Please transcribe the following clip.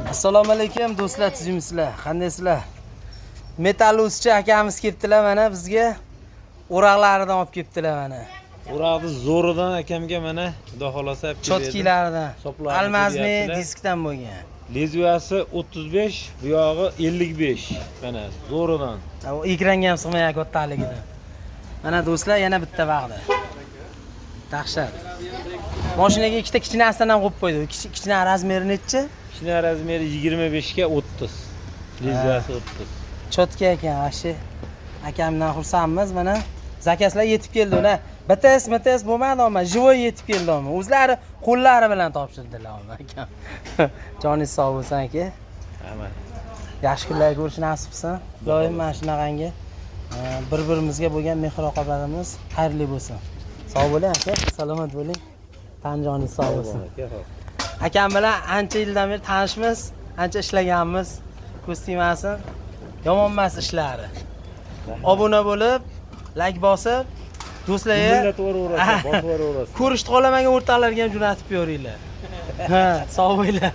Assalomu alaykum do'stlar, tuzimsizlar. Qandaysizlar? Metallurgchi akamiz kelibdilar mana bizga. O'roqlaridan olib kelibdilar mana. O'roqni zo'ridan akamga mana xudo xolasa olib keldi. Chotkilaridan. Almazmi diskdan bo'lgan. Lezviyasi 35, bu yog'i 55. Mana zo'ridan. O ekranga ham sig'mayapti kattaligidan. Mana do'stlar yana bitta vaqda. Dahshat. Mashinaga ikkita kichkinasidan ham qo'yib qo'ydi. Kichkina razmeri necha? Kichkina razmeri 25 ga 30. Lezviyasi 30. Chotka ekan, ashi. Akamdan xursandmiz mana. Zakaslar yetib keldi ular. BTS bo'lmadi ama jivoy yetib keldi ama. O'zlari qo'llari bilan topshirdilar ama akam. Joningiz sog' bo'lsin aka. Aman. Yaxshi kunlar ko'rish nasib qilsin. Doim mana shunaqangi bir-birimizga bo'lgan mehr-oqibatimiz xayrli bo'lsin. Sog' bo'ling aka, salomat bo'ling. Tan joningiz sog' bo'lsin. Akam bilan ancha yildan beri tanishmiz, ancha ishlaganmiz. Ko'z tegmasin. Yomon emas ishlari. Obuna bo'lib, like bosib, do'stlarga bosib ko'rishni xohlamagan o'rtoqlarga ham jo'natib beringlar. Ha, sog' bo'linglar.